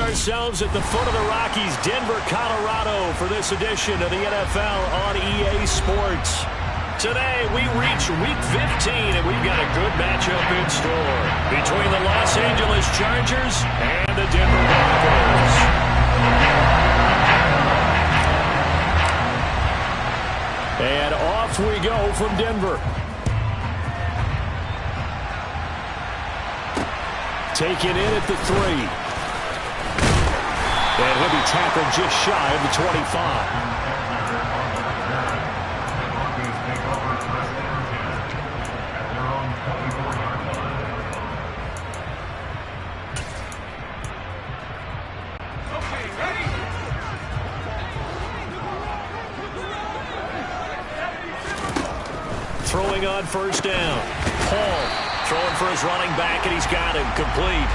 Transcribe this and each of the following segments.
ourselves at the foot of the Rockies, Denver, Colorado, for this edition of the NFL on EA Sports. Today, we reach Week 15, and we've got a good matchup in store between the Los Angeles Chargers and the Denver Broncos. And off we go from Denver. Taken in at the 3. And he'll be tackled just shy of the 25. Throwing on first down. Paul throwing for his running back, and he's got him complete.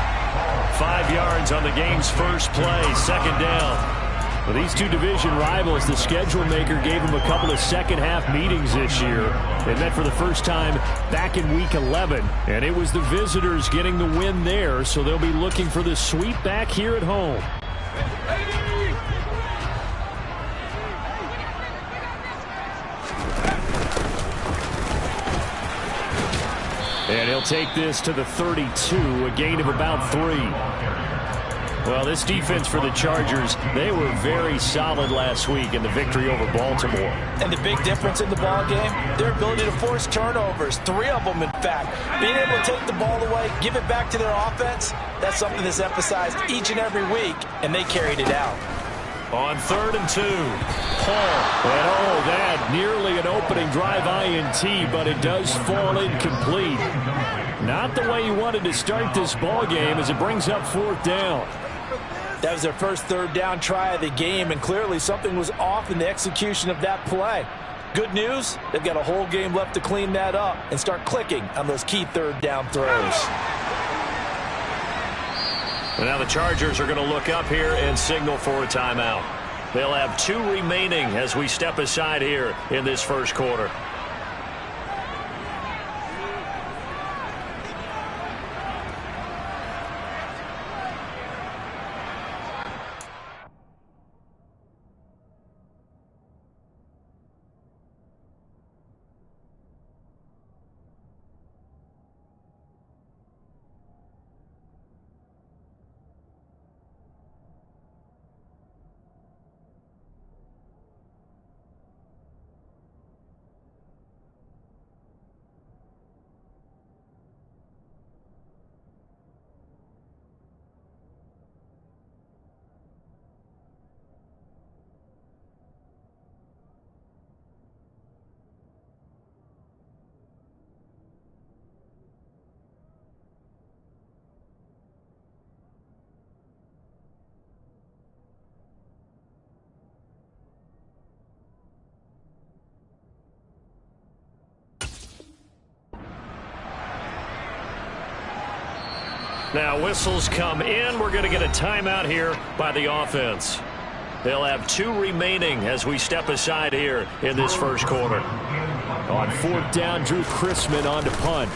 5 yards on the game's first play, second down. Well, these two division rivals, the schedule maker gave them a couple of second-half meetings this year. They met for the first time back in Week 11, and it was the visitors getting the win there, so they'll be looking for the sweep back here at home. And he'll take this to the 32, a gain of about 3. Well, this defense for the Chargers, they were very solid last week in the victory over Baltimore. And the big difference in the ball game, their ability to force turnovers, 3 of them in fact. Being able to take the ball away, give it back to their offense, that's something that's emphasized each and every week, and they carried it out. On 3rd and 2, Paul. And oh, that nearly an opening drive INT, but it does fall incomplete. Not the way you wanted to start this ball game as it brings up 4th down. That was their first 3rd down try of the game, and clearly something was off in the execution of that play. Good news, they've got a whole game left to clean that up and start clicking on those key 3rd down throws. And now the Chargers are going to look up here and signal for a timeout. They'll have 2 remaining as we step aside here in this first quarter. Now whistles come in. We're going to get a timeout here by the offense. They'll have 2 remaining as we step aside here in this first quarter. On 4th down, Drew Chrisman on to punt.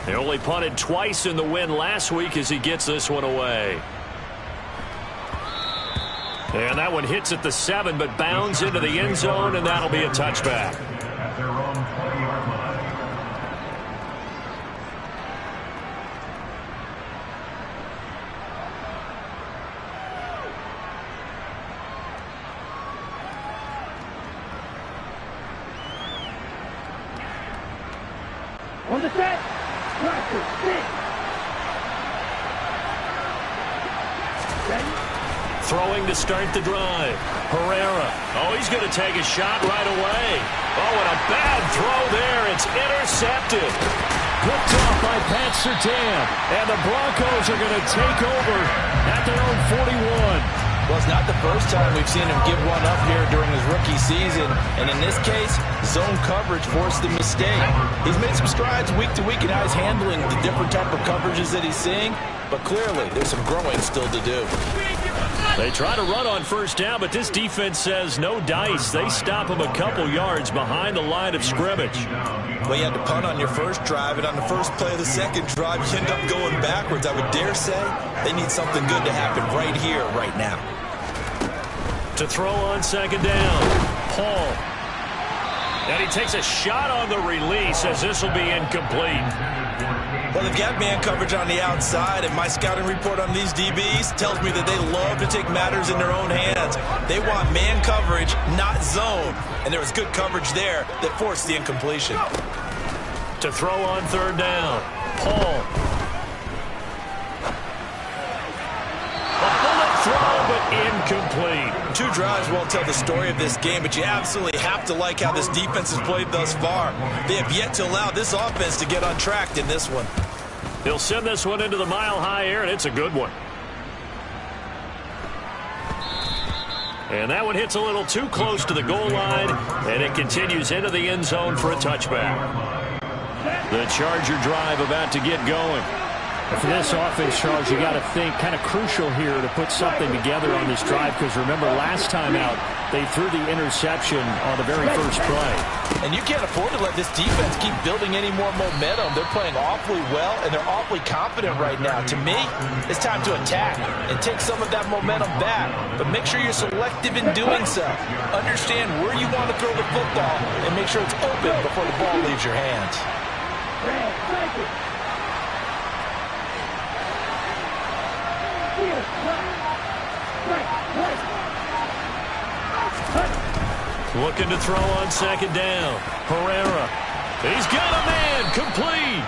They only punted twice in the win last week as he gets this one away. And that one hits at the 7, but bounds into the end zone, and that'll be a touchback. At their own 20-yard line. On the set, Roger, sit. Ready? Throwing to start the drive. Herrera. Oh, he's going to take a shot right away. Oh, and a bad throw there. It's intercepted. Picked off by Pat Surtain. And the Broncos are going to take over at their own 41. Well, it's not the first time we've seen him give one up here during his rookie season. And in this case, zone coverage forced the mistake. He's made some strides week to week in how he's handling the different type of coverages that he's seeing. But clearly, there's some growing still to do. They try to run on first down, but this defense says no dice. They stop them a couple yards behind the line of scrimmage. Well, you had to punt on your first drive, and on the first play of the second drive, you end up going backwards. I would dare say they need something good to happen right here, right now. To throw on second down, Paul. And he takes a shot on the release as this will be incomplete. Well, they've got man coverage on the outside, and my scouting report on these DBs tells me that they love to take matters in their own hands. They want man coverage, not zone. And there was good coverage there that forced the incompletion. To throw on third down, Paul. A bullet throw, but incomplete. 2 drives won't tell the story of this game, but you absolutely have to like how this defense has played thus far. They have yet to allow this offense to get untracked in this one. He'll send this one into the mile-high air, and it's a good one. And that one hits a little too close to the goal line, and it continues into the end zone for a touchback. The Charger drive about to get going. For this offense, Charles, you got to think kind of crucial here to put something together on this drive, because remember last time out they threw the interception on the very first play. And you can't afford to let this defense keep building any more momentum. They're playing awfully well, and they're awfully confident right now. To me, it's time to attack and take some of that momentum back. But make sure you're selective in doing so. Understand where you want to throw the football and make sure it's open before the ball leaves your hands. Looking to throw on second down. Herrera. He's got a man. Complete.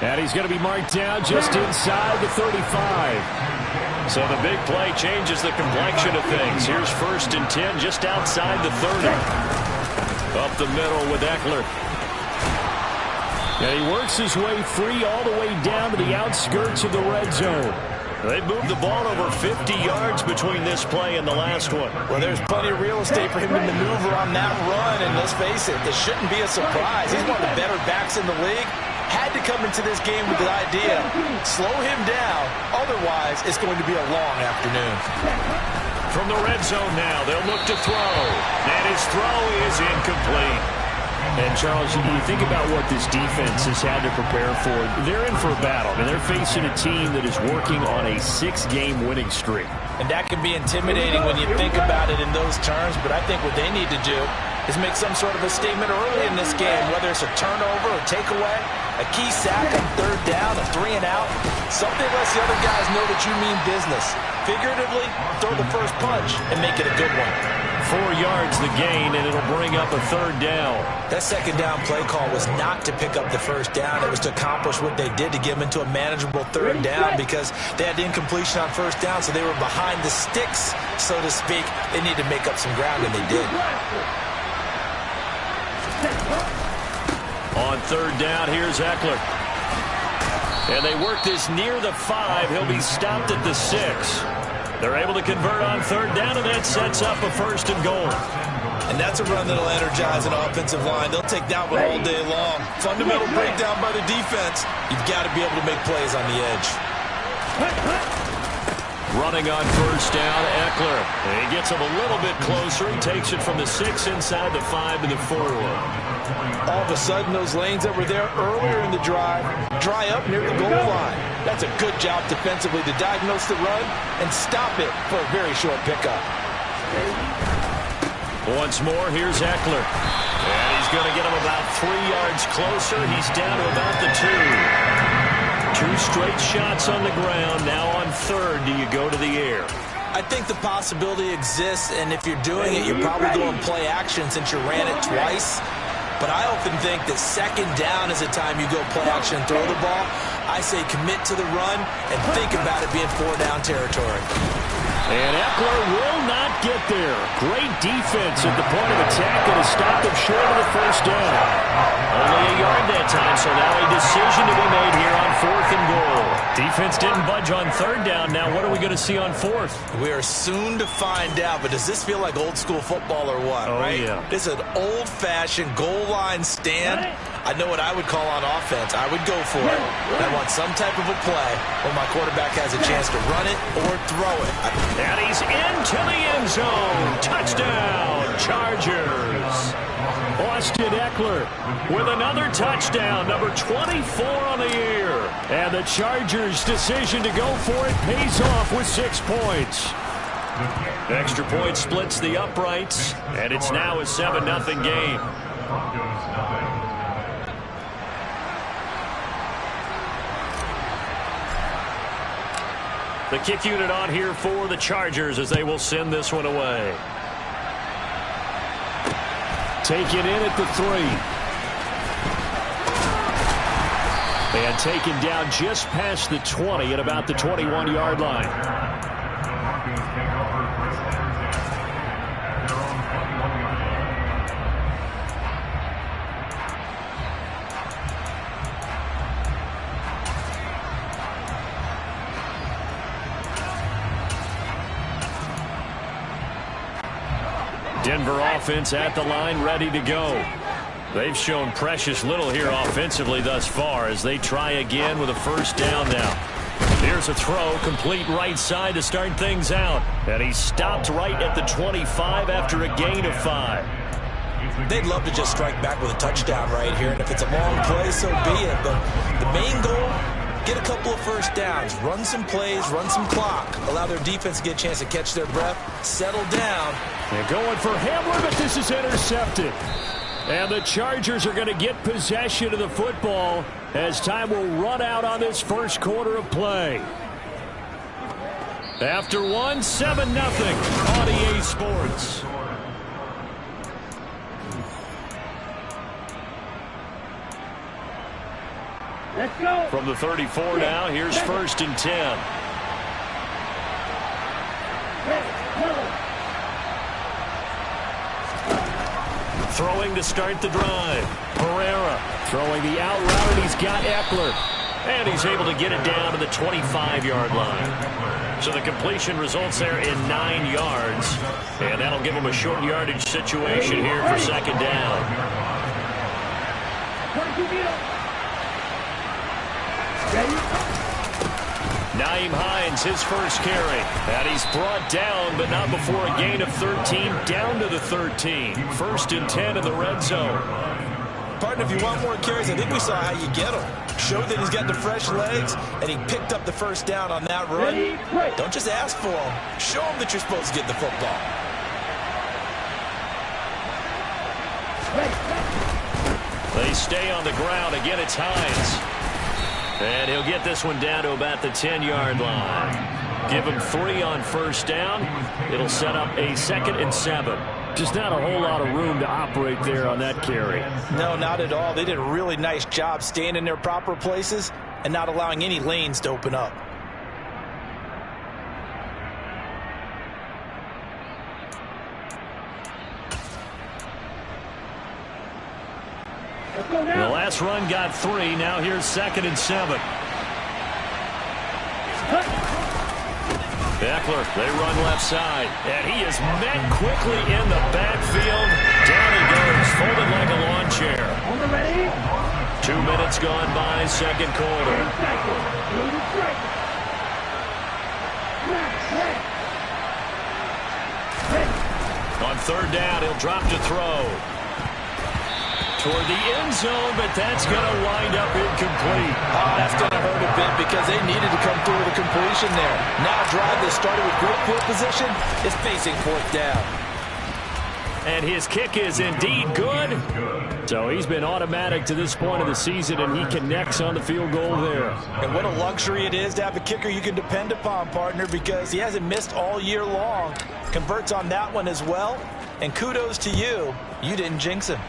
And he's going to be marked down just inside the 35. So the big play changes the complexion of things. Here's 1st and 10 just outside the 30. Up the middle with Eckler. And he works his way free all the way down to the outskirts of the red zone. They moved the ball over 50 yards between this play and the last one. Well, there's plenty of real estate for him to maneuver on that run, and let's face it, this shouldn't be a surprise. He's one of the better backs in the league. Had to come into this game with the idea, slow him down, otherwise it's going to be a long afternoon. From the red zone now, they'll look to throw, and his throw is incomplete. And, Charles, you think about what this defense has had to prepare for. They're in for a battle. I mean, they're facing a team that is working on a 6-game winning streak. And that can be intimidating when you think about it in those terms, but I think what they need to do is make some sort of a statement early in this game, whether it's a turnover or takeaway, a key sack on third down, a 3-and-out, something lets the other guys know that you mean business. Figuratively, throw the first punch and make it a good one. 4 yards the gain, and it'll bring up a third down. That second down play call was not to pick up the first down. It was to accomplish what they did to get them into a manageable third down, because they had the incompletion on first down, so they were behind the sticks, so to speak. They needed to make up some ground, and they did. On third down, here's Eckler. And they work this near the 5. He'll be stopped at the 6. They're able to convert on third down, and that sets up a 1st and goal. And that's a run that'll energize an offensive line. They'll take that one all day long. Fundamental breakdown by the defense. You've got to be able to make plays on the edge. Running on first down, Eckler. And he gets him a little bit closer. He takes it from the 6 inside the 5 to the 4. All of a sudden, those lanes that were there earlier in the drive dry up near the goal line. That's a good job defensively to diagnose the run and stop it for a very short pickup. Once more, here's Eckler. And he's going to get him about 3 yards closer. He's down to about the 2. 2 straight shots on the ground. Now on third, do you go to the air? I think the possibility exists, and if you're doing it, you're probably going play action since you ran it twice. But I often think that second down is a time you go play action and throw the ball. I say commit to the run and think about it being 4-down territory. And Eckler will not get there. Great defense at the point of attack, and has stopped him short of the first down. Only a yard that time, so now a decision to be made here on 4th and goal. Defense didn't budge on third down. Now what are we going to see on 4th? We are soon to find out, but does this feel like old school football or what? Oh, right? yeah. This is an old-fashioned goal line stand. I know what I would call on offense. I would go for it. I want some type of a play when my quarterback has a chance to run it or throw it. And he's into the end zone. Touchdown, Chargers. Austin Eckler with another touchdown, number 24 on the year. And the Chargers' decision to go for it pays off with 6 points. Extra point splits the uprights, and it's now a 7-0 game. The kick unit on here for the Chargers as they will send this one away. Taken in at the 3. And taken down just past the 20 at about the 21-yard line. Denver offense at the line, ready to go. They've shown precious little here offensively thus far as they try again with a first down now. Here's a throw, complete right side to start things out. And he stopped right at the 25 after a gain of 5. They'd love to just strike back with a touchdown right here, and if it's a long play, so be it. But the main goal, get a couple of first downs, run some plays, run some clock, allow their defense to get a chance to catch their breath, settle down. They're going for Hamler, but this is intercepted. And the Chargers are going to get possession of the football as time will run out on this first quarter of play. After one, 7-0 on EA Sports. Let's go. From the 34 now, here's 1st and 10. Throwing to start the drive. Pereira Throwing the out route, and he's got Eckler. And he's able to get it down to the 25-yard line. So the completion results there in 9 yards. And that'll give him a short yardage situation here for 2nd down. Nyheim Hines, his first carry. And he's brought down, but not before a gain of 13, down to the 13. 1st and 10 in the red zone. Partner, if you want more carries, I think we saw how you get him. Showed that he's got the fresh legs, and he picked up the first down on that run. Don't just ask for him. Show him that you're supposed to get the football. They stay on the ground. Again, it's Hines. And he'll get this one down to about the 10-yard line. Give him 3 on first down. It'll set up a 2nd and 7. Just not a whole lot of room to operate there on that carry. No, not at all. They did a really nice job staying in their proper places and not allowing any lanes to open up. The last run got 3. Now here's 2nd and 7. Eckler, they run left side. And he is met quickly in the backfield. Down he goes, folded like a lawn chair. 2 minutes gone by, 2nd quarter. On 3rd down, he'll drop to throw. Toward the end zone, but that's going to wind up incomplete. Oh, that's going to hurt a bit because they needed to come through with a completion there. Now a drive that started with great field position is facing 4th down. And his kick is indeed good. So he's been automatic to this point of the season, and he connects on the field goal there. And what a luxury it is to have a kicker you can depend upon, partner, because he hasn't missed all year long. Converts on that one as well. And kudos to you. You didn't jinx him.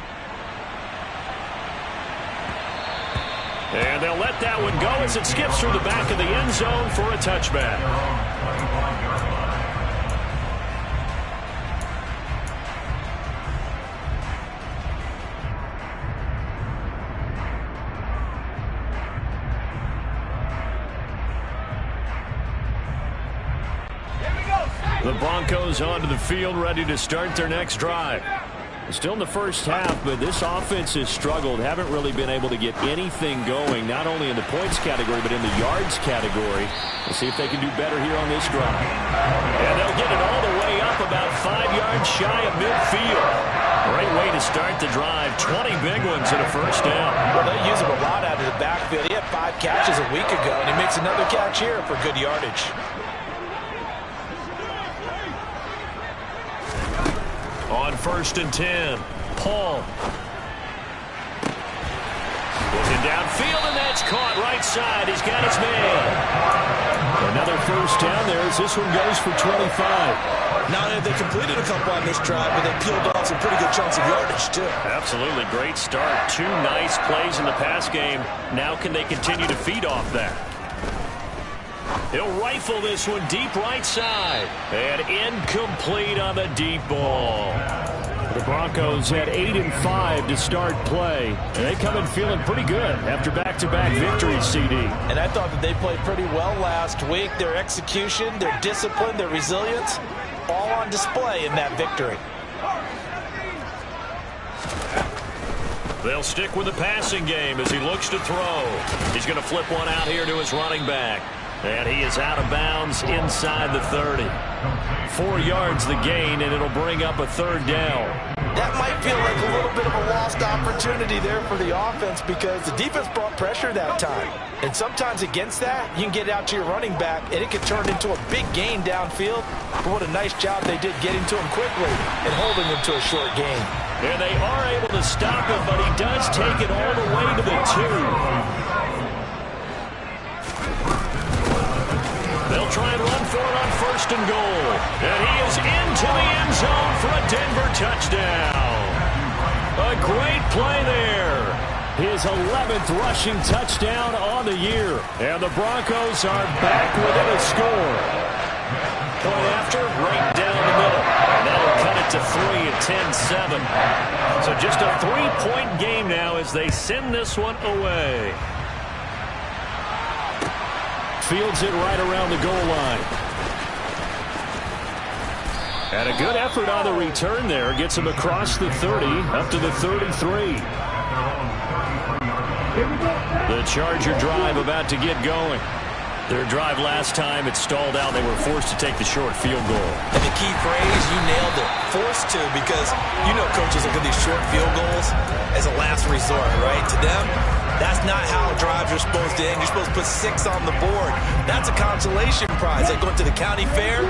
And they'll let that one go as it skips through the back of the end zone for a touchback. The Broncos onto the field, ready to start their next drive. Still in the first half, but this offense has struggled. Haven't really been able to get anything going, not only in the points category, but in the yards category. We'll see if they can do better here on this drive. And they'll get it all the way up about 5 yards shy of midfield. Great way to start the drive. 20 big ones and a first down. Well, they use him a lot out of the backfield. He had 5 catches a week ago, and he makes another catch here for good yardage. On 1st and 10, Paul. Looking downfield, and that's caught right side. He's got his man. Another first down there as this one goes for 25. Not only have they completed a couple on this drive, but they peeled off some pretty good chunks of yardage, too. Absolutely great start. 2 nice plays in the pass game. Now can they continue to feed off that? He'll rifle this one deep right side. And incomplete on the deep ball. The Broncos had 8 and 5 to start play. And they come in feeling pretty good after back-to-back victories, CD. And I thought that they played pretty well last week. Their execution, their discipline, their resilience, all on display in that victory. They'll stick with the passing game as he looks to throw. He's going to flip one out here to his running back. And he is out of bounds inside the 30. 4 yards the gain, and it'll bring up a 3rd down. That might feel like a little bit of a lost opportunity there for the offense because the defense brought pressure that time. And sometimes against that, you can get out to your running back, and it could turn into a big gain downfield. But what a nice job they did getting to him quickly and holding him to a short gain. And they are able to stop him, but he does take it all the way to the 2. They'll try and run for it on 1st and goal. And he is into the end zone for a Denver touchdown. A great play there. His 11th rushing touchdown on the year. And the Broncos are back within a score. Point after, right down the middle. And that'll cut it to 3 at 10-7. So just a 3-point game now as they send this one away. Fields it right around the goal line. And a good effort on the return there. Gets him across the 30, up to the 33. The Charger drive about to get going. Their drive last time, it stalled out. They were forced to take the short field goal. And the key phrase, you nailed it. Forced to, because you know coaches look at these short field goals as a last resort, right? To them, that's not how drives are supposed to end. You're supposed to put 6 on the board. That's a consolation prize. Like going to the county fair,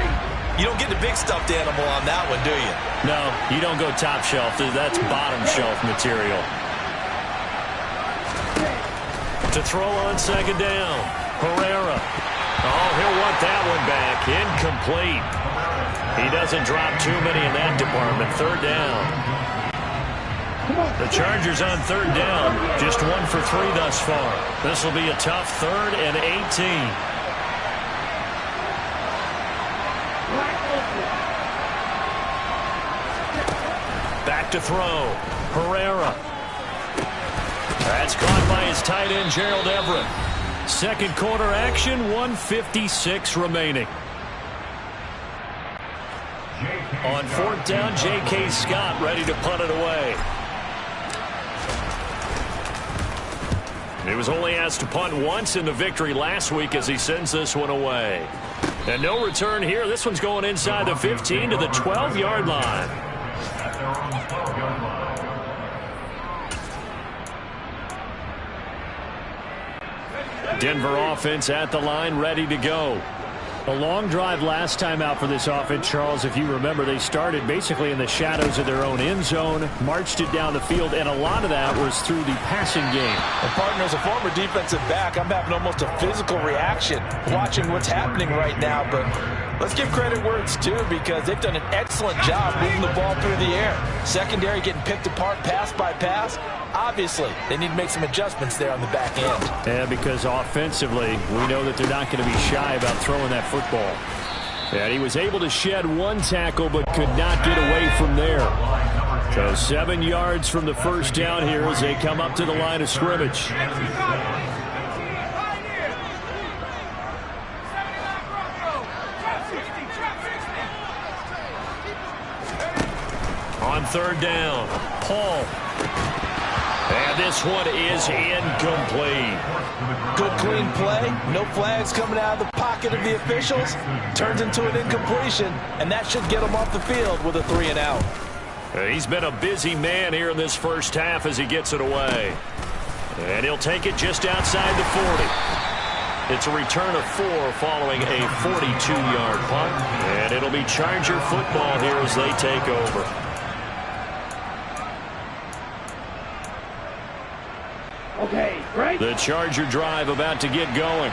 you don't get the big stuffed animal on that one, do you? No, you don't go top shelf. That's bottom shelf material. To throw on 2nd down. Herrera. Oh, he'll want that one back. Incomplete. He doesn't drop too many in that department. 3rd down. The Chargers on 3rd down. Just 1 for 3 thus far. This will be a tough 3rd and 18. Back to throw. Herrera. That's caught by his tight end, Gerald Everett. 2nd quarter action, 1:56 remaining. On 4th down, J.K. Scott ready to punt it away. He was only asked to punt once in the victory last week as he sends this one away. And no return here. This one's going inside the 15 to the 12-yard line. Denver offense at the line, ready to go. A long drive last time out for this offense, Charles. If you remember, they started basically in the shadows of their own end zone, marched it down the field, and a lot of that was through the passing game. And partner, as a former defensive back, I'm having almost a physical reaction watching what's happening right now. But let's give credit where it's due because they've done an excellent job moving the ball through the air. Secondary getting picked apart pass by pass. Obviously, they need to make some adjustments there on the back end. Yeah, because offensively, we know that they're not going to be shy about throwing that football. And he was able to shed 1 tackle but could not get away from there. So 7 yards from the first down here as they come up to the line of scrimmage. On third down. Paul. And this one is incomplete. Good clean play. No flags coming out of the pocket of the officials. Turns into an incompletion, and that should get him off the field with a 3 and out. He's been a busy man here in this first half as he gets it away. And he'll take it just outside the 40. It's a return of 4 following a 42-yard punt. And it'll be Charger football here as they take over. Okay, right. The Charger drive about to get going.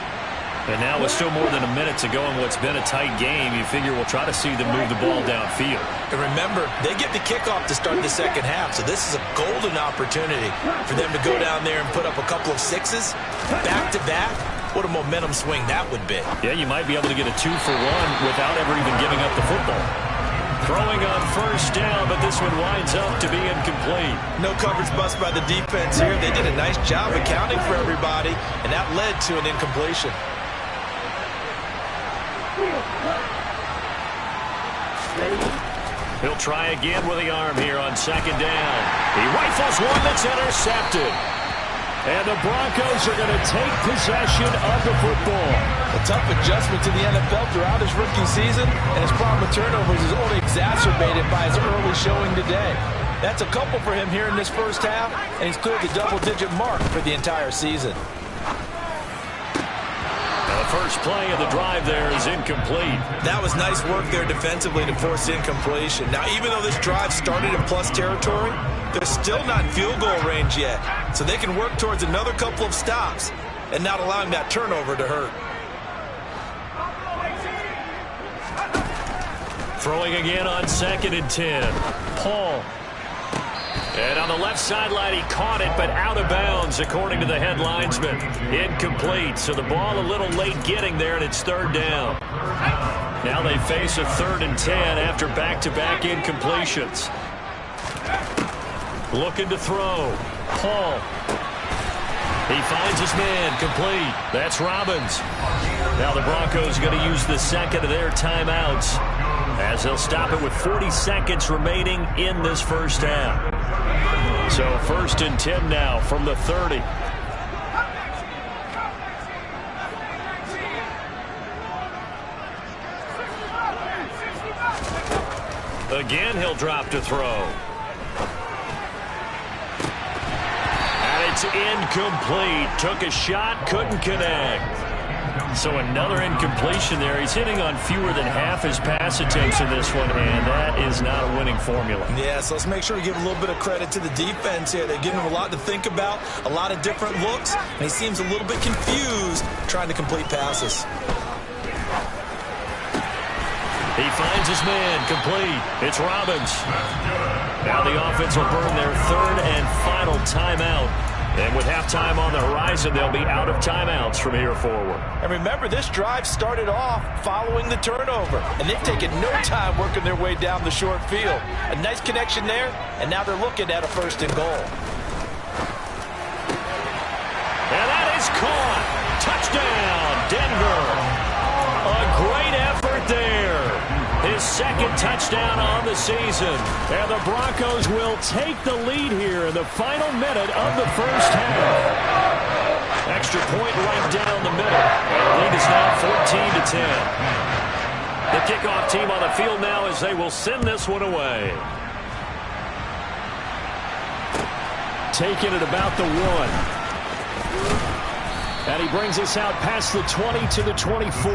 And now with still more than a minute to go in what's been a tight game, you figure we'll try to see them move the ball downfield. And remember, they get the kickoff to start the second half, so this is a golden opportunity for them to go down there and put up a couple of sixes back-to-back. What a momentum swing that would be. Yeah, you might be able to get a 2-for-1 without ever even giving up the football. Throwing on first down, but this one winds up to be incomplete. No coverage bust by the defense here. They did a nice job accounting for everybody, and that led to an incompletion. He'll try again with the arm here on second down. He rifles one that's intercepted. And the Broncos are going to take possession of the football. A tough adjustment to the NFL throughout his rookie season, and his problem with turnovers is only exacerbated by his early showing today. That's a couple for him here in this first half, and he's cleared the double-digit mark for the entire season. The first play of the drive there is incomplete. That was nice work there defensively to force incompletion. Now, even though this drive started in plus territory, they're still not in field goal range yet. So they can work towards another couple of stops and not allowing that turnover to hurt. Throwing again on second and 10. Paul. And on the left sideline, he caught it, but out of bounds, according to the head linesman. Incomplete, so the ball a little late getting there, and it's third down. Now they face a 3rd and 10 after back-to-back incompletions. Looking to throw. Paul. He finds his man, complete. That's Robbins. Now the Broncos going to use the second of their timeouts as they'll stop it with 40 seconds remaining in this first half. So 1st and 10 now from the 30. Again, he'll drop to throw. And it's incomplete. Took a shot, couldn't connect. So another incompletion there. He's hitting on fewer than half his pass attempts in this one, and that is not a winning formula. Yeah, so let's make sure we give a little bit of credit to the defense here. They're giving him a lot to think about, a lot of different looks, and he seems a little bit confused trying to complete passes. He finds his man, complete. It's Robbins. Now the offense will burn their 3rd and final timeout. And with halftime on the horizon, they'll be out of timeouts from here forward. And remember, this drive started off following the turnover, and they've taken no time working their way down the short field. A nice connection there, and now they're looking at a 1st and goal. And that is caught. Touchdown, Denver. A great effort there. His 2nd touchdown on the season. And the Broncos will take the lead here in the final minute of the first half. Extra point right down the middle. And the lead is now 14-10. The kickoff team on the field now as they will send this one away. Taking it about the 1. And he brings us out past the 20 to the 24.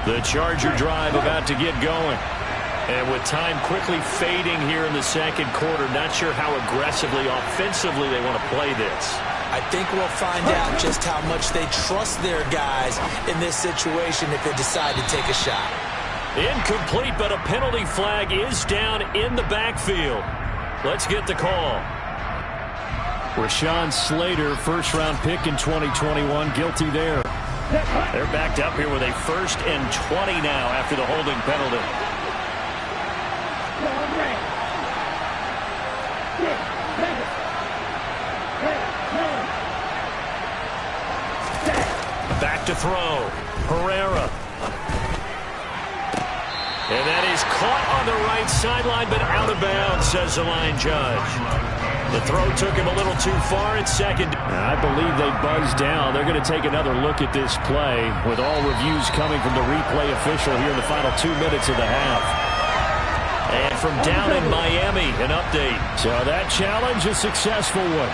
The Charger drive about to get going. And with time quickly fading here in the second quarter, not sure how aggressively, offensively they want to play this. I think we'll find out just how much they trust their guys in this situation if they decide to take a shot. Incomplete, but a penalty flag is down in the backfield. Let's get the call. Rashawn Slater, 1st-round pick in 2021, guilty there. They're backed up here with a 1st and 20 now after the holding penalty. Back to throw. Herrera. And that is caught on the right sideline, but out of bounds, says the line judge. The throw took him a little too far at second. I believe they buzzed down. They're going to take another look at this play with all reviews coming from the replay official here in the final 2 minutes of the half. And from down in Miami, an update. So that challenge, a successful one.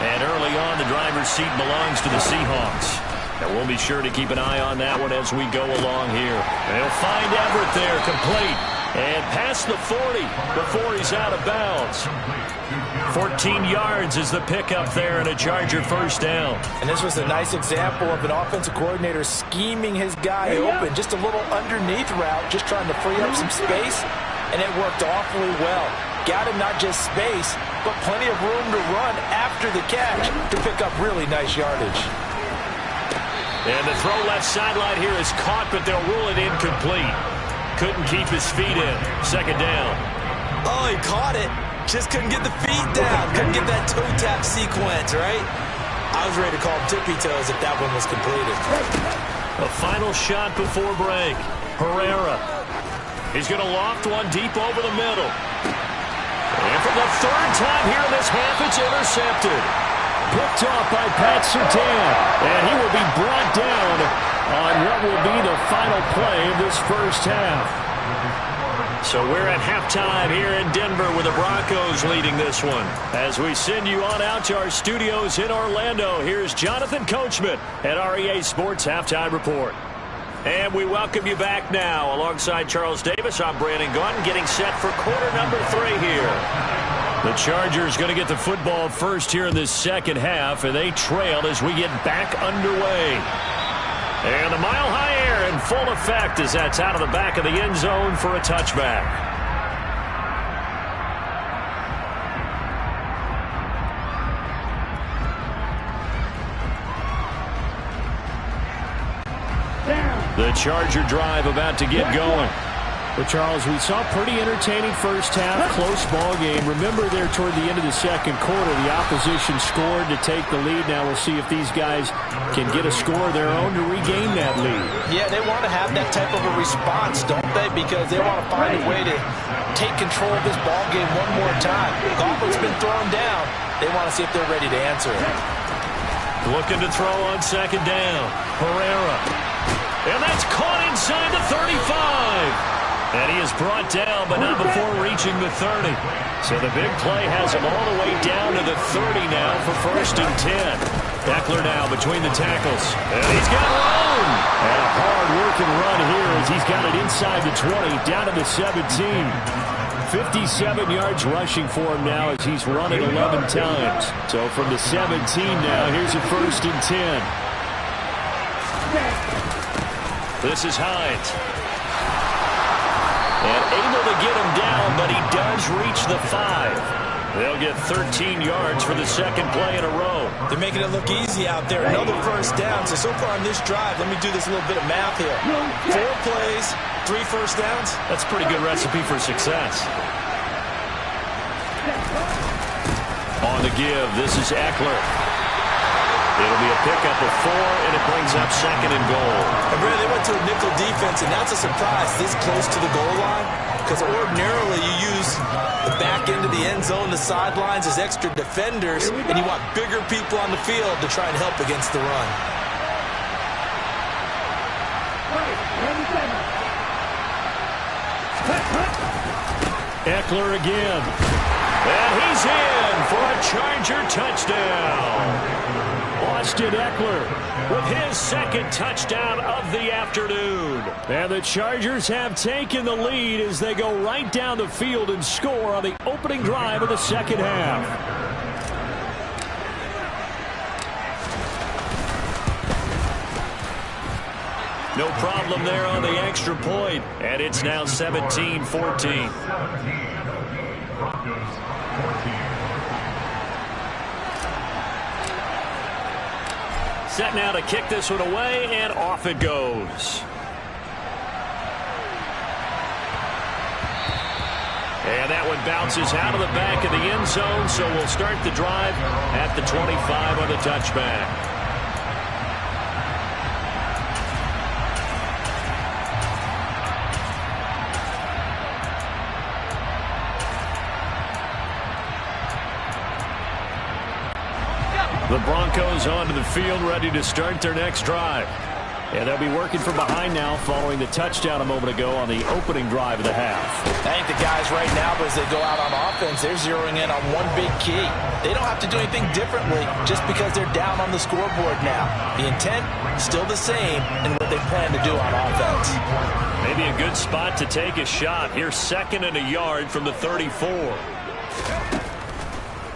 And early on, the driver's seat belongs to the Seahawks. And we'll be sure to keep an eye on that one as we go along here. They'll find Everett there, complete. And past the 40 before he's out of bounds. 14 yards is the pickup there and a Charger first down. And this was a nice example of an offensive coordinator scheming his guy open. Just a little underneath route, just trying to free up some space. And it worked awfully well. Got him not just space, but plenty of room to run after the catch to pick up really nice yardage. And the throw left sideline here is caught, but they'll rule it incomplete. Couldn't keep his feet in. Second down. Oh, he caught it. Just couldn't get the feet down. Couldn't get that toe tap sequence, right? I was ready to call him tippy toes if that one was completed. A final shot before break. Herrera. He's going to loft one deep over the middle. And for the third time here in this half, it's intercepted. Picked off by Pat Surtain, and he will be brought down on what will be the final play of this first half. So we're at halftime here in Denver with the Broncos leading this one. As we send you on out to our studios in Orlando, here's Jonathan Coachman at REA Sports Halftime Report. And we welcome you back now. Alongside Charles Davis, I'm Brandon Gaudin, getting set for quarter number 3 here. The Chargers going to get the football first here in this second half, and they trail as we get back underway. And the Mile High Air in full effect as that's out of the back of the end zone for a touchback. The Charger drive about to get going. Well, Charles, we saw pretty entertaining first half, close ball game. Remember there toward the end of the second quarter, the opposition scored to take the lead. Now we'll see if these guys can get a score of their own to regain that lead. Yeah, they want to have that type of a response, don't they? Because they want to find a way to take control of this ball game one more time. Gauntlet's been thrown down. They want to see if they're ready to answer it. Looking to throw on second down. Herrera. And that's caught inside the 35. And he is brought down, but not before reaching the 30. So the big play has him all the way down to the 30 now for first and 10. Eckler now between the tackles. And he's got room. And a hard-working run here as he's got it inside the 20, down to the 17. 57 yards rushing for him now as he's run it 11 times. So from the 17 now, here's a first and 10. This is Hines. And able to get him down, but he does reach the 5. They'll get 13 yards for the second play in a row. They're making it look easy out there. Another first down. So far on this drive, let me do this little bit of math here. 4 plays, 3 first downs. That's a pretty good recipe for success. On the give, this is Eckler. It'll be a pickup of 4, and it brings up second and goal. And Brad, they went to a nickel defense, and that's a surprise this close to the goal line. Because ordinarily you use the back end of the end zone, the sidelines as extra defenders, and you want bigger people on the field to try and help against the run. Eckler again. And he's in for a Charger touchdown. Austin Eckler with his second touchdown of the afternoon. And the Chargers have taken the lead as they go right down the field and score on the opening drive of the second half. No problem there on the extra point. And it's now 17-14. Broncos 14. Set now to kick this one away, and off it goes. And that one bounces out of the back of the end zone, so we'll start the drive at the 25 on the touchback. The Broncos onto the field, ready to start their next drive. And they'll be working from behind now following the touchdown a moment ago on the opening drive of the half. I think the guys right now, as they go out on offense, they're zeroing in on one big key. They don't have to do anything differently just because they're down on the scoreboard now. The intent is still the same in what they plan to do on offense. Maybe a good spot to take a shot. Here's 2nd and a yard from the 34.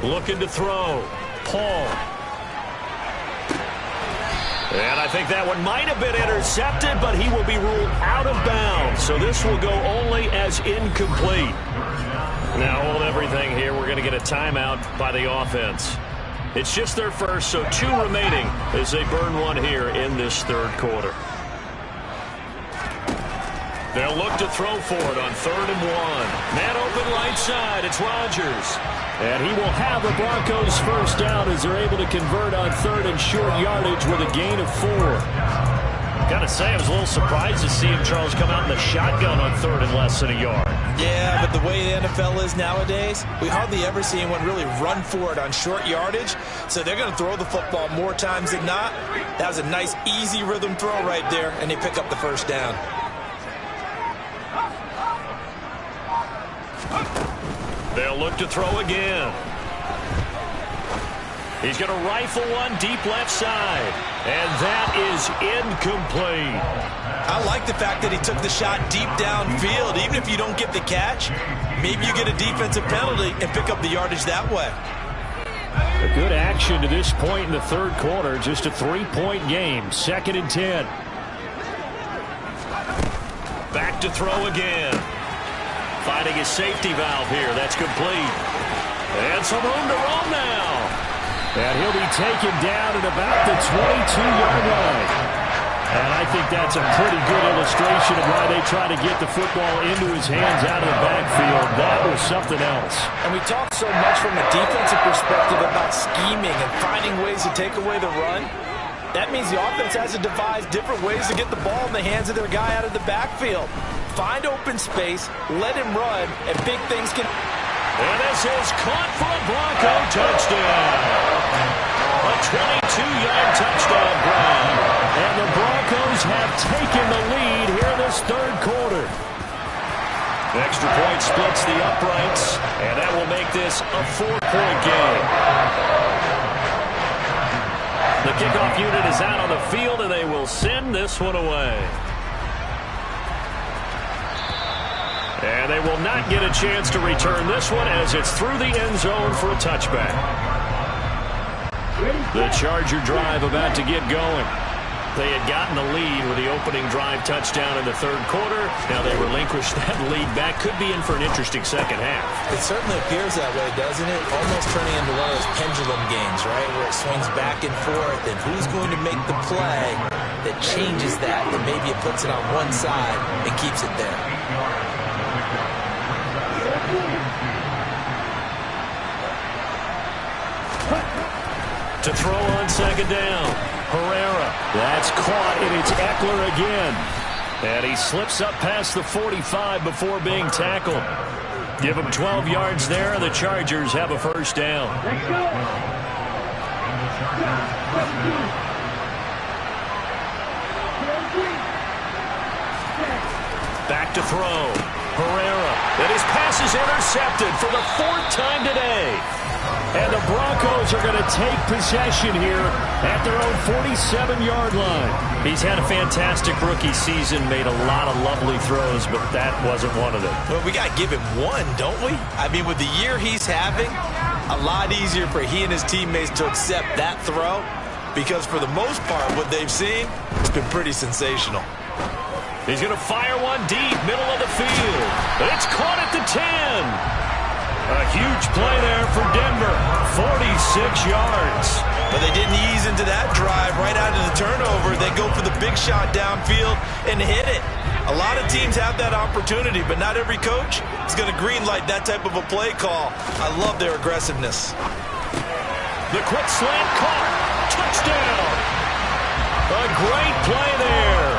Looking to throw. Paul. And I think that one might have been intercepted, but he will be ruled out of bounds. So this will go only as incomplete. Now hold everything here. We're going to get a timeout by the offense. It's just their first, so 2 remaining as they burn one here in this third quarter. They'll look to throw for it on 3rd and 1. Man open right side. It's Rodgers. And he will have the Broncos first down as they're able to convert on 3rd and short yardage with a gain of 4. Gotta say, I was a little surprised to see him, Charles, come out in the shotgun on 3rd and less than a yard. Yeah, but the way the NFL is nowadays, we hardly ever see anyone really run for it on short yardage. So they're going to throw the football more times than not. That was a nice, easy rhythm throw right there, and they pick up the first down. They'll look to throw again. He's going to rifle one deep left side. And that is incomplete. I like the fact that he took the shot deep downfield. Even if you don't get the catch, maybe you get a defensive penalty and pick up the yardage that way. A good action to this point in the third quarter. Just a 3-point game. 2nd and 10. Back to throw again. Finding his safety valve here. That's complete. And some room to roam now. And he'll be taken down at about the 22-yard line. And I think that's a pretty good illustration of why they try to get the football into his hands out of the backfield. That was something else. And we talk so much from a defensive perspective about scheming and finding ways to take away the run. That means the offense has to devise different ways to get the ball in the hands of their guy out of the backfield. Find open space, let him run, and big things can... And this is caught for a Bronco touchdown. A 22-yard touchdown grab. And the Broncos have taken the lead here in this third quarter. The extra point splits the uprights, and that will make this a 4-point game. The kickoff unit is out on the field, and they will send this one away. And they will not get a chance to return this one as it's through the end zone for a touchback. The Charger drive about to get going. They had gotten the lead with the opening drive touchdown in the third quarter. Now they relinquish that lead back. Could be in for an interesting second half. It certainly appears that way, doesn't it? Almost turning into one of those pendulum games, right? Where it swings back and forth, and who's going to make the play that changes that, and maybe it puts it on one side and keeps it there. To throw on second down. Herrera. That's caught, and it's Eckler again. And he slips up past the 45 before being tackled. Give him 12 yards there. The Chargers have a first down. Let's go. Back to throw. Herrera. And his pass is intercepted for the 4th time today. And the Broncos are going to take possession here at their own 47-yard line. He's had a fantastic rookie season, made a lot of lovely throws, but that wasn't one of them. Well, we got to give him one, don't we? I mean, with the year he's having, a lot easier for he and his teammates to accept that throw, because for the most part, what they've seen, it's been pretty sensational. He's going to fire one deep, middle of the field. It's caught at the 10. A huge play there for Denver, 46 yards. But they didn't ease into that drive right out of the turnover. They go for the big shot downfield and hit it. A lot of teams have that opportunity, but not every coach is going to greenlight that type of a play call. I love their aggressiveness. The quick slant caught. Touchdown. A great play there.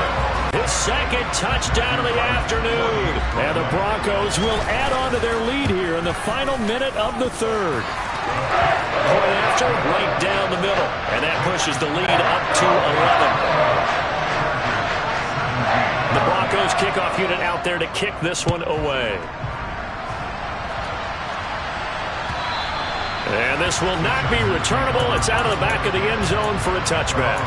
His second touchdown of the afternoon. And the Broncos will add on to their lead here in the final minute of the third. Point after, right down the middle. And that pushes the lead up to 11. The Broncos kickoff unit out there to kick this one away. And this will not be returnable. It's out of the back of the end zone for a touchback.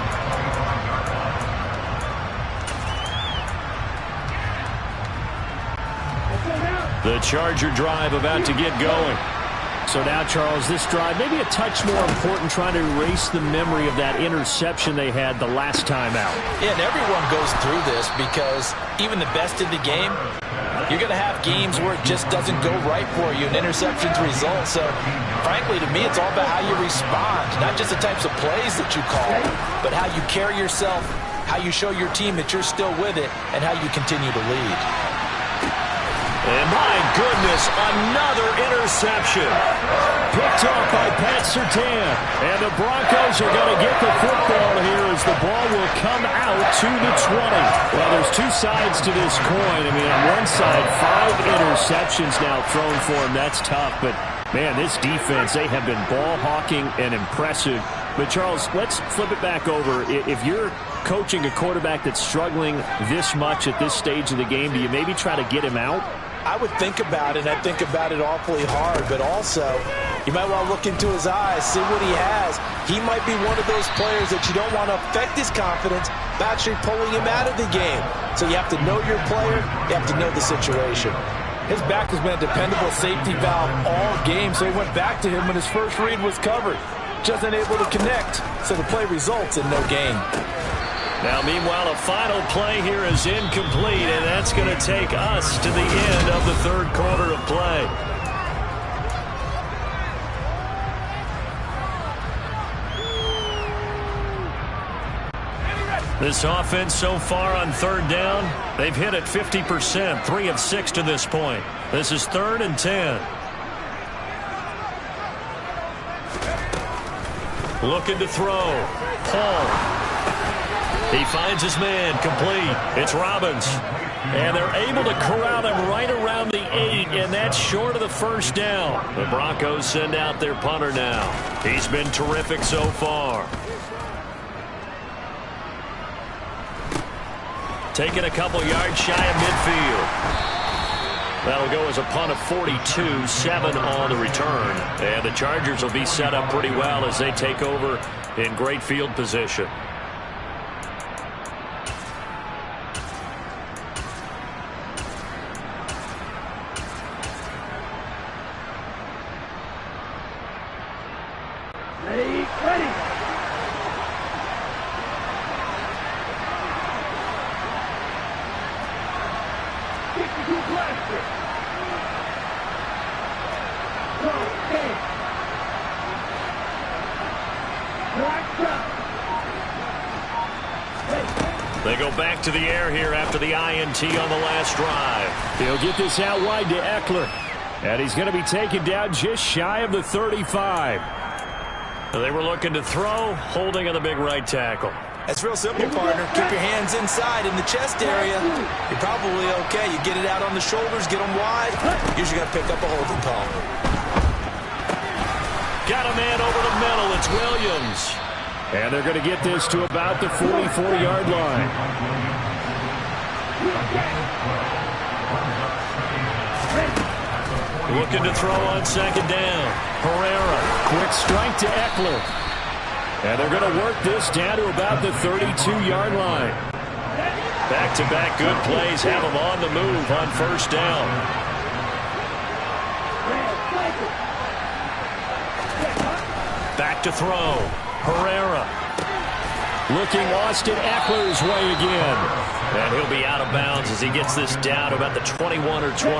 The Charger drive about to get going. So now, Charles, this drive maybe a touch more important, trying to erase the memory of that interception they had the last time out. Yeah, and everyone goes through this because even the best in the game, you're going to have games where it just doesn't go right for you and interceptions result. So, frankly, to me, it's all about how you respond, not just the types of plays that you call, but how you carry yourself, how you show your team that you're still with it, and how you continue to lead. And my goodness, another interception. Picked off by Pat Surtain. And the Broncos are going to get the football here as the ball will come out to the 20. Well, there's two sides to this coin. I mean, on one side, 5 interceptions now thrown for him. That's tough. But, man, this defense, they have been ball hawking and impressive. But, Charles, let's flip it back over. If you're coaching a quarterback that's struggling this much at this stage of the game, do you maybe try to get him out? I would think about it, and I think about it awfully hard, but also you might want to look into his eyes, see what he has. He might be one of those players that you don't want to affect his confidence by actually pulling him out of the game. So you have to know your player, you have to know the situation. His back has been a dependable safety valve all game, so he went back to him when his first read was covered. Just unable to connect, so the play results in no gain. Now, meanwhile, a final play here is incomplete, and that's going to take us to the end of the third quarter of play. This offense so far on third down, they've hit it 50%, 3 of 6 to this point. This is 3rd and 10. Looking to throw. Paul. He finds his man, complete. It's Robbins. And they're able to corral him right around the 8, and that's short of the first down. The Broncos send out their punter now. He's been terrific so far. Taking a couple yards shy of midfield. That'll go as a punt of 42, 7 on the return. And the Chargers will be set up pretty well as they take over in great field position. They go back to the air here after the INT on the last drive. He'll get this out wide to Eckler. And he's going to be taken down just shy of the 35. They were looking to throw, holding on the big right tackle. It's real simple, partner. Keep your hands inside in the chest area. You're probably okay. You get it out on the shoulders, get them wide. Usually going to pick up a holding call. Got a man over the middle. It's Williams. And they're going to get this to about the 44-yard line. Looking to throw on second down. Herrera. Quick strike to Eckler. And they're going to work this down to about the 32-yard line. Back-to-back good plays have them on the move on first down. Back to throw. Herrera. Looking Austin Eckler's way again. And he'll be out of bounds as he gets this down to about the 21 or 22.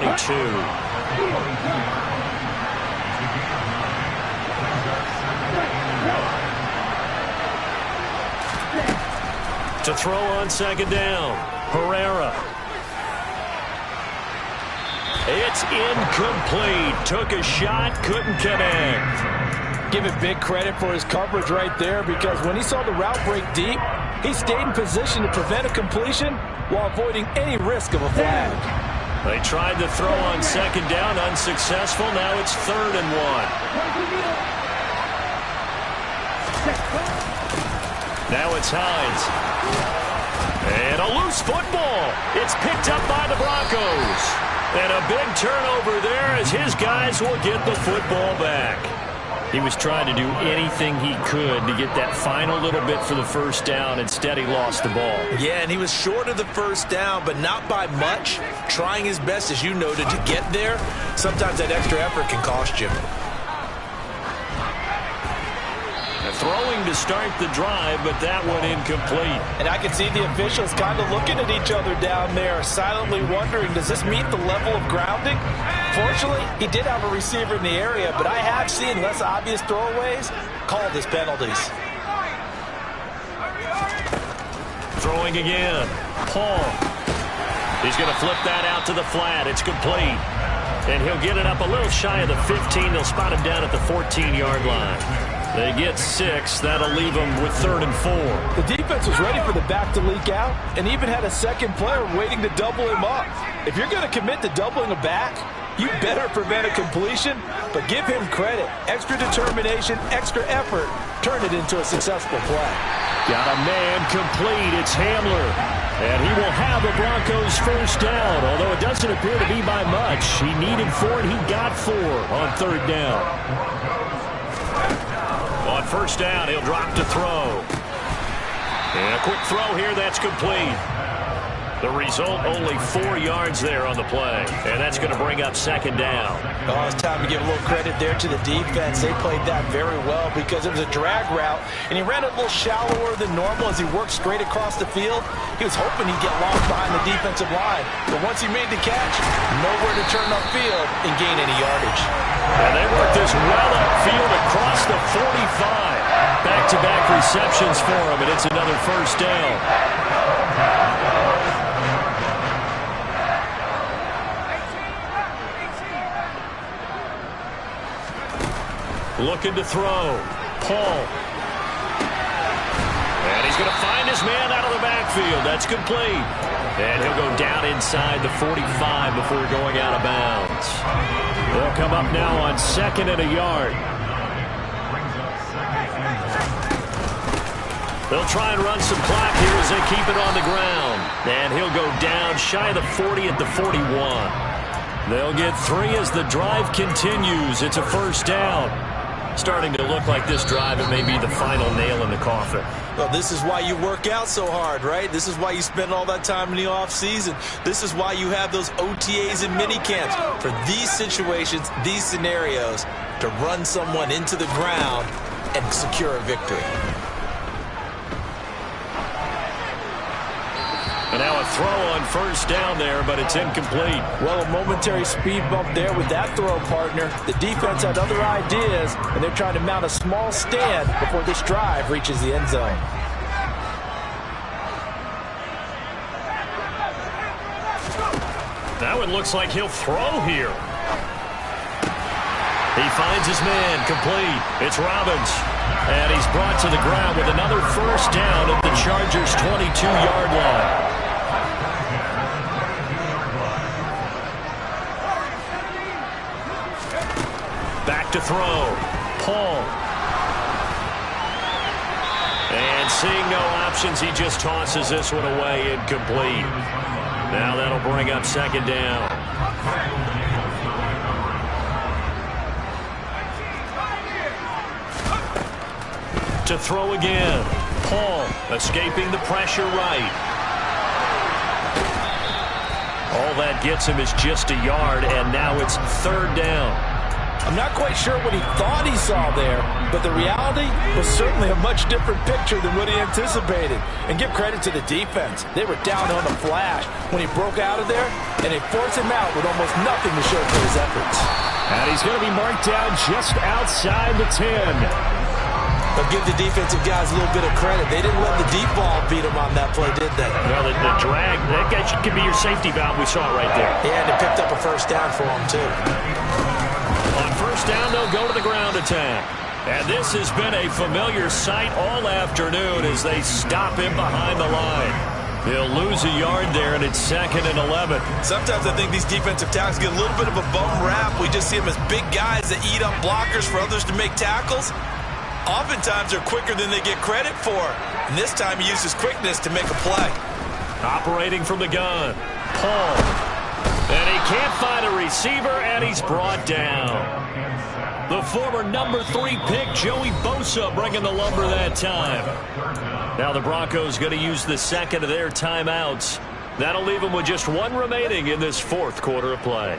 To throw on second down. Herrera. It's incomplete. Took a shot, couldn't connect. Give it big credit for his coverage right there, because when he saw the route break deep, he stayed in position to prevent a completion while avoiding any risk of a flag. They tried to throw on second down, unsuccessful. Now it's 3rd and 1. Now it's Hines. And a loose football. It's picked up by the Broncos. And a big turnover there as his guys will get the football back. He was trying to do anything he could to get that final little bit for the first down. Instead, he lost the ball. Yeah, and he was short of the first down, but not by much. Trying his best, as you noted, to get there. Sometimes that extra effort can cost you. Throwing to start the drive, but that one incomplete. And I can see the officials kind of looking at each other down there, silently wondering, does this meet the level of grounding? Fortunately, he did have a receiver in the area, but I have seen less obvious throwaways called as penalties. Throwing again. Paul. He's going to flip that out to the flat. It's complete. And he'll get it up a little shy of the 15. They'll spot him down at the 14-yard line. They get 6. That'll leave them with 3rd and 4. The defense was ready for the back to leak out and even had a second player waiting to double him up. If you're going to commit to doubling a back, you better prevent a completion, but give him credit. Extra determination, extra effort, turn it into a successful play. Got a man complete. It's Hamler. And he will have the Broncos first down, although it doesn't appear to be by much. He needed 4, and he got 4 on 3rd down. On first down, he'll drop to throw. And a quick throw here, that's complete. The result, only 4 yards there on the play. And that's going to bring up 2nd down. Oh, it's time to give a little credit there to the defense. They played that very well because it was a drag route, and he ran it a little shallower than normal as he worked straight across the field. He was hoping he'd get lost behind the defensive line. But once he made the catch, nowhere to turn upfield and gain any yardage. And they worked this well upfield across the 45. Back-to-back receptions for him, and it's another first down. Looking to throw. Paul. And he's going to find his man out of the backfield. That's complete. And he'll go down inside the 45 before going out of bounds. They'll come up now on 2nd and a yard. They'll try and run some clock here as they keep it on the ground. And he'll go down shy of the 40 at the 41. They'll get 3 as the drive continues. It's a first down. Starting to look like this drive, it may be the final nail in the coffin. Well, this is why you work out so hard, right? This is why you spend all that time in the offseason. This is why you have those OTAs and mini camps. For these situations, these scenarios, to run someone into the ground and secure a victory. And now a throw on first down there, but it's incomplete. Well, a momentary speed bump there with that throw, partner. The defense had other ideas, and they're trying to mount a small stand before this drive reaches the end zone. Now it looks like he'll throw here. He finds his man, complete. It's Robbins. And he's brought to the ground with another first down at the Chargers' 22-yard line. Back to throw. Paul. And seeing no options, he just tosses this one away, incomplete. Now that'll bring up 2nd down. To throw again. Paul escaping the pressure right. All that gets him is just a yard, and now it's 3rd down. I'm not quite sure what he thought he saw there, but the reality was certainly a much different picture than what he anticipated. And give credit to the defense. They were down on the flash when he broke out of there, and they forced him out with almost nothing to show for his efforts. And he's going to be marked down just outside the 10. But give the defensive guys a little bit of credit. They didn't let the deep ball beat them on that play, did they? Well, the drag, that could be your safety valve. We saw it right there. Yeah, and it picked up a first down for them, too. On first down, they'll go to the ground attack. And this has been a familiar sight all afternoon as they stop him behind the line. He'll lose a yard there, and it's 2nd and 11. Sometimes I think these defensive tackles get a little bit of a bum rap. We just see them as big guys that eat up blockers for others to make tackles. Oftentimes they're quicker than they get credit for. And this time he uses quickness to make a play. Operating from the gun, Paul. And he can't find a receiver, and he's brought down. The former number 3 pick, Joey Bosa, bringing the lumber that time. Now the Broncos going to use the second of their timeouts. That'll leave them with just one remaining in this fourth quarter of play.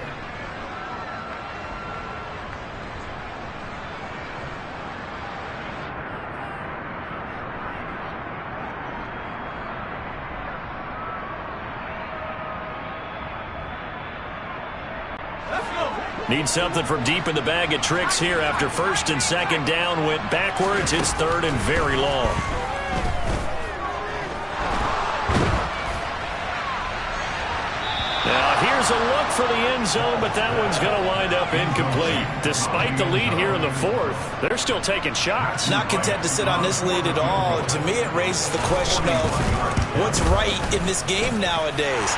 Need something from deep in the bag of tricks here after first and second down went backwards. It's 3rd and very long. Now here's a look for the end zone, but that one's going to wind up incomplete. Despite the lead here in the fourth, they're still taking shots. Not content to sit on this lead at all. And to me, it raises the question of what's right in this game nowadays.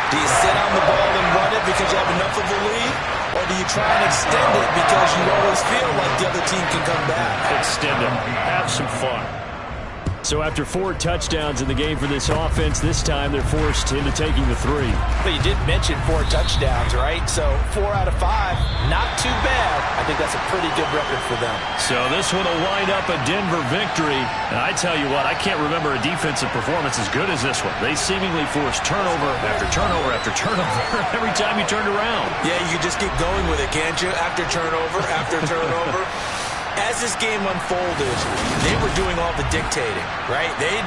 Do you sit on the ball and run it because you have enough of a lead? Or do you try and extend it because you always feel like the other team can come back? Extend it. Have some fun. So after 4 touchdowns in the game for this offense, this time they're forced into taking the 3. But you did mention 4 touchdowns, right? So 4 out of 5, not too bad. I think that's a pretty good record for them. So this one will wind up a Denver victory. And I tell you what, I can't remember a defensive performance as good as this one. They seemingly forced turnover after turnover after turnover every time you turned around. Yeah, you just keep going with it, can't you? After turnover, after turnover. As this game unfolded, they were doing all the dictating, right? They